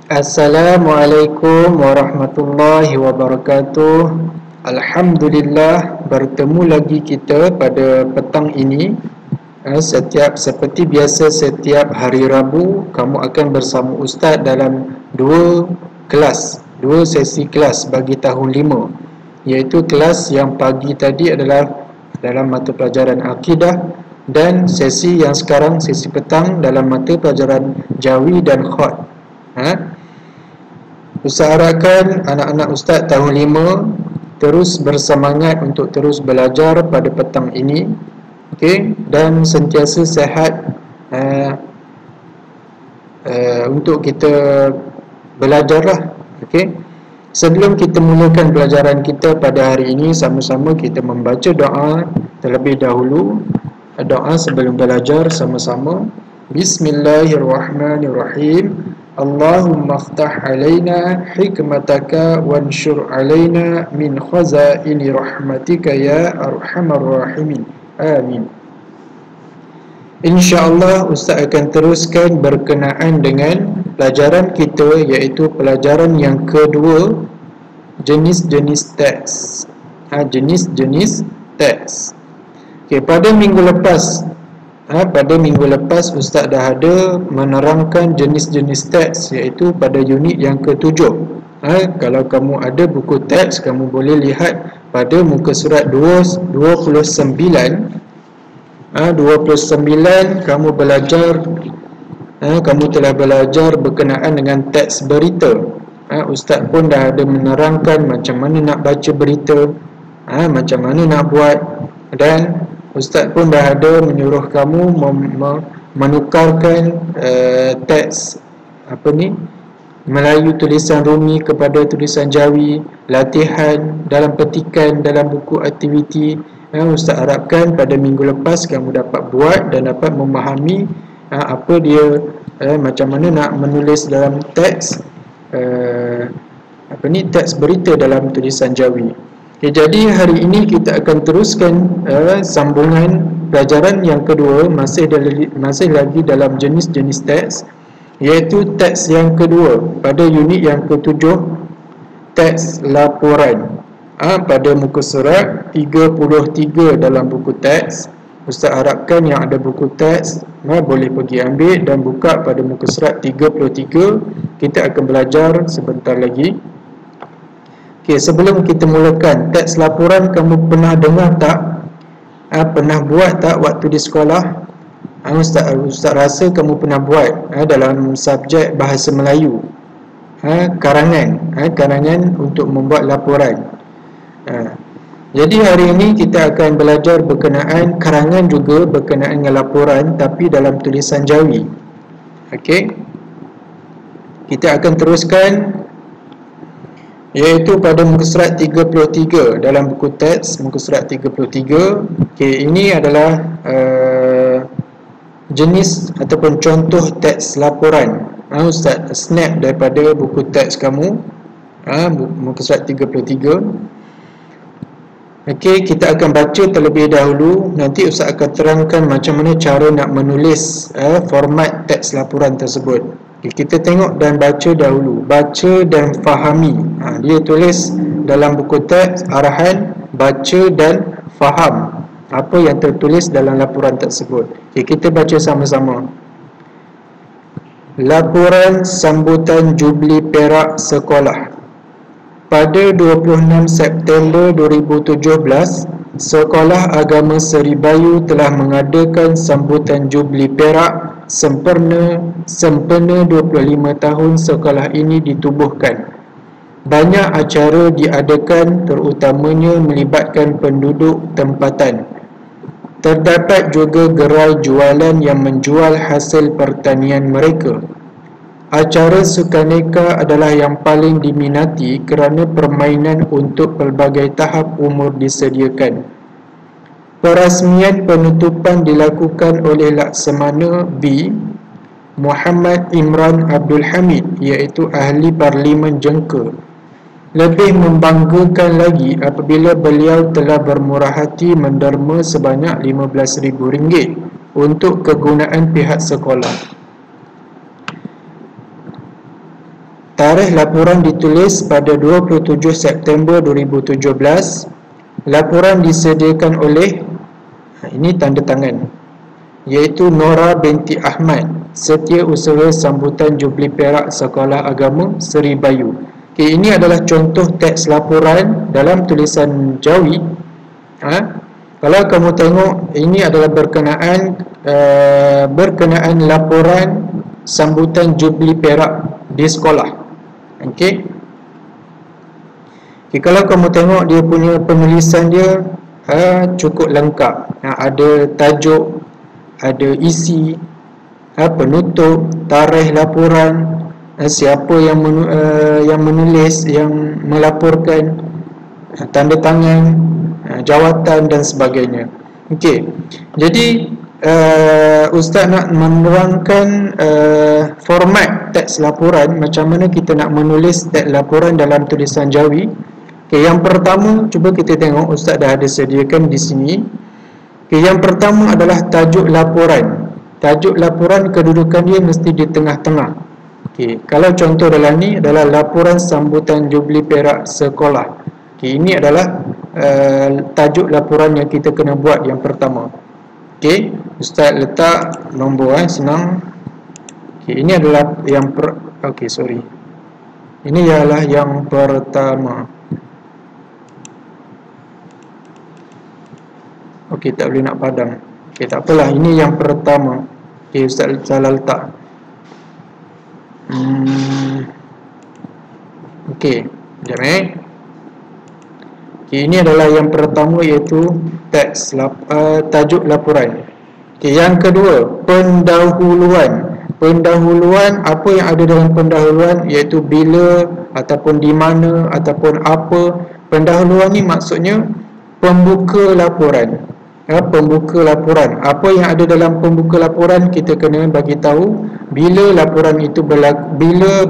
Assalamualaikum warahmatullahi wabarakatuh. Alhamdulillah, bertemu lagi kita pada petang ini. Seperti biasa setiap hari Rabu kamu akan bersama Ustaz dalam dua sesi kelas bagi tahun 5, iaitu kelas yang pagi tadi adalah dalam mata pelajaran akidah, dan sesi yang sekarang, sesi petang, dalam mata pelajaran jawi dan khat. Ustaz harapkan anak-anak Ustaz tahun 5 terus bersemangat untuk terus belajar pada petang ini, dan sentiasa sihat untuk kita belajarlah. Sebelum kita mulakan pelajaran kita pada hari ini, sama-sama kita membaca doa terlebih dahulu. Doa sebelum belajar sama-sama. Bismillahirrahmanirrahim. Allahumma aftah alaina hikmataka wanshur alaina min khazaini rahmatika ya arhamar rahimin. Amin. InsyaAllah Ustaz akan teruskan berkenaan dengan pelajaran kita, iaitu pelajaran yang kedua, jenis-jenis teks. Jenis-jenis teks. Pada minggu lepas Ustaz dah ada menerangkan jenis-jenis teks, iaitu pada unit yang ke-7. Kalau kamu ada buku teks, kamu boleh lihat pada muka surat 29. 29 kamu telah belajar berkenaan dengan teks berita. Ustaz pun dah ada menerangkan macam mana nak baca berita, macam mana nak buat, dan Ustaz pun dah ada menyuruh kamu menukarkan teks Melayu tulisan Rumi kepada tulisan Jawi, latihan dalam petikan dalam buku aktiviti. Ustaz harapkan pada minggu lepas kamu dapat buat dan dapat memahami apa dia, macam mana nak menulis dalam teks teks berita dalam tulisan Jawi. Jadi hari ini kita akan teruskan sambungan pelajaran yang kedua, masih lagi dalam jenis-jenis teks, iaitu teks yang kedua pada unit yang ke-7, teks laporan. Pada muka surat 33 dalam buku teks. Ustaz harapkan yang ada buku teks boleh pergi ambil dan buka pada muka surat 33. Kita akan belajar sebentar lagi. Sebelum kita mulakan, teks laporan kamu pernah dengar tak? Pernah buat tak waktu di sekolah? Ustaz rasa kamu pernah buat dalam subjek bahasa Melayu. Karangan untuk membuat laporan. Jadi hari ini kita akan belajar berkenaan karangan juga berkenaan dengan laporan, tapi dalam tulisan Jawi. Kita akan teruskan, iaitu pada muka surat 33 dalam buku teks, muka surat 33. Ini adalah jenis ataupun contoh teks laporan. Ustaz snap daripada buku teks kamu, muka surat 33. Kita akan baca terlebih dahulu. Nanti Ustaz akan terangkan macam mana cara nak menulis format teks laporan tersebut. Kita tengok dan baca dahulu. Baca dan fahami. Dia tulis dalam buku teks arahan baca dan faham apa yang tertulis dalam laporan tersebut. Kita baca sama-sama. Laporan sambutan Jubli Perak Sekolah. Pada 26 September 2017, Sekolah Agama Seri Bayu telah mengadakan sambutan Jubli Perak sempena 25 tahun sekolah ini ditubuhkan. Banyak acara diadakan, terutamanya melibatkan penduduk tempatan. Terdapat juga gerai jualan yang menjual hasil pertanian mereka. Acara sukaneka adalah yang paling diminati kerana permainan untuk pelbagai tahap umur disediakan. Perasmian penutupan dilakukan oleh Laksamana B. Muhammad Imran Abdul Hamid, iaitu Ahli Parlimen Jengka. Lebih membanggakan lagi apabila beliau telah bermurah hati menderma sebanyak RM15,000 untuk kegunaan pihak sekolah. Tarikh laporan ditulis pada 27 September 2017. Laporan disediakan oleh, ini tanda tangan, iaitu Nora binti Ahmad, Setiausaha Sambutan Jubli Perak Sekolah Agama Seri Bayu. Okay, ini adalah contoh teks laporan dalam tulisan Jawi. Kalau kamu tengok, ini adalah berkenaan laporan sambutan Jubli Perak di sekolah. Okey. Kalau kamu tengok dia punya penulisan dia cukup lengkap. Ada tajuk, ada isi, penutup, tarikh laporan, siapa yang menulis, yang melaporkan, tanda tangan, jawatan dan sebagainya. Okey. Jadi Ustaz nak menerangkan format teks laporan, macam mana kita nak menulis teks laporan dalam tulisan Jawi. Okay, yang pertama, cuba kita tengok, Ustaz dah ada sediakan di sini. Okay, yang pertama adalah tajuk laporan. Tajuk laporan, kedudukan dia mesti di tengah-tengah. Okay, kalau contoh dalam ni adalah laporan sambutan Jubli Perak Sekolah. Okay, ini adalah tajuk laporan yang kita kena buat yang pertama. Okey, Ustaz letak nombor senang. Okey, ini adalah yang ini ialah yang pertama. Okey, tak boleh nak padam. Okey, tak apalah, ini yang pertama. Okey, Ustaz salah letak. Okey, sekejap Okay, ini adalah yang pertama, iaitu teks tajuk laporan. Okay, yang kedua, pendahuluan. Pendahuluan, apa yang ada dalam pendahuluan, iaitu bila ataupun di mana ataupun apa. Pendahuluan ni maksudnya pembuka laporan. Pembuka laporan. Apa yang ada dalam pembuka laporan, kita kena bagi tahu bila laporan itu bila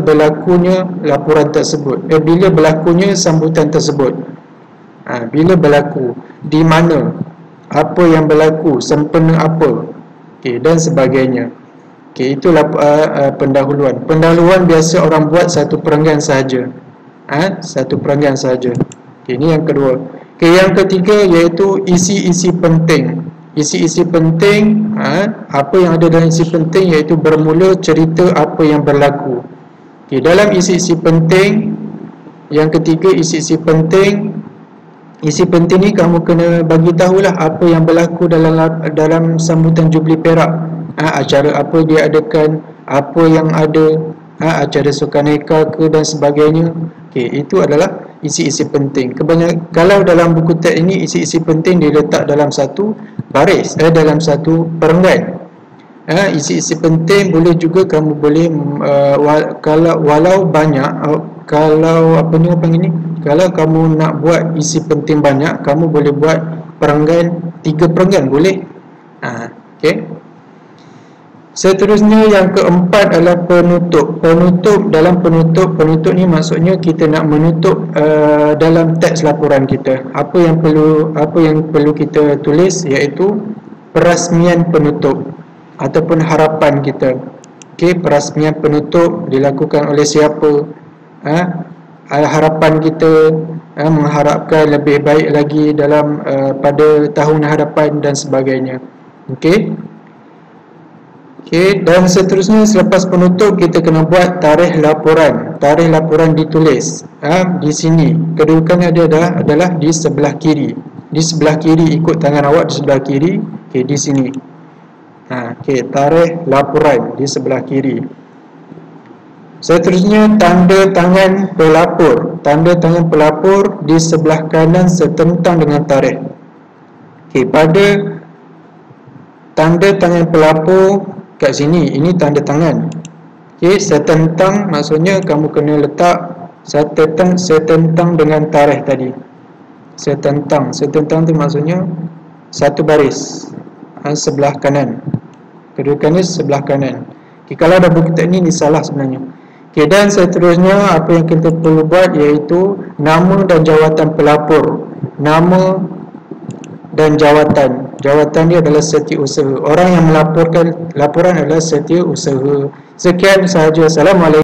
berlakunya laporan tersebut. Bila berlakunya sambutan tersebut. Bila berlaku, di mana, apa yang berlaku, sempena apa, dan sebagainya. Itulah pendahuluan. Pendahuluan biasa orang buat satu perenggan sahaja. Satu perenggan sahaja. Ini yang kedua. Yang ketiga, iaitu isi-isi penting. Isi-isi penting, apa yang ada dalam isi penting, iaitu bermula cerita apa yang berlaku. Dalam isi-isi penting, yang ketiga, isi-isi penting. Isi penting ni kamu kena bagi tahulah apa yang berlaku dalam sambutan Jubli Perak. Acara apa dia adakan, apa yang ada, acara sukaneka ke dan sebagainya. Itu adalah isi-isi penting. Kalau dalam buku teks ini, isi-isi penting diletak dalam satu baris, dalam satu perenggan. Isi-isi penting boleh juga kamu boleh walau banyak, kalau kalau kamu nak buat isi penting banyak, kamu boleh buat perenggan, 3 perenggan boleh. Okey. Seterusnya yang keempat adalah penutup. Dalam penutup ni maksudnya kita nak menutup dalam teks laporan kita. Apa yang perlu kita tulis, iaitu perasmian penutup ataupun harapan kita. Okey, perasmian penutup dilakukan oleh siapa? Harapan kita, mengharapkan lebih baik lagi dalam pada tahun hadapan dan sebagainya. Okey. Dan seterusnya, selepas penutup kita kena buat tarikh laporan. Tarikh laporan ditulis di sini. Kedudukannya adalah di sebelah kiri. Di sebelah kiri, ikut tangan awak di sebelah kiri. Di sini. Tarikh laporan di sebelah kiri. Seterusnya, tanda tangan pelapor. Tanda tangan pelapor di sebelah kanan setentang dengan tarikh. Pada tanda tangan pelapor kat sini, ini tanda tangan. Setentang maksudnya kamu kena letak setentang dengan tarikh tadi. Setentang tu maksudnya satu baris, sebelah kanan. Kedudukannya sebelah kanan. Kalau ada buku teks ni salah sebenarnya. Dan seterusnya, apa yang kita perlu buat, iaitu nama dan jawatan pelapor. Nama dan jawatan. Jawatan dia adalah setiausaha. Orang yang melaporkan laporan adalah setiausaha. Sekian sahaja. Assalamualaikum.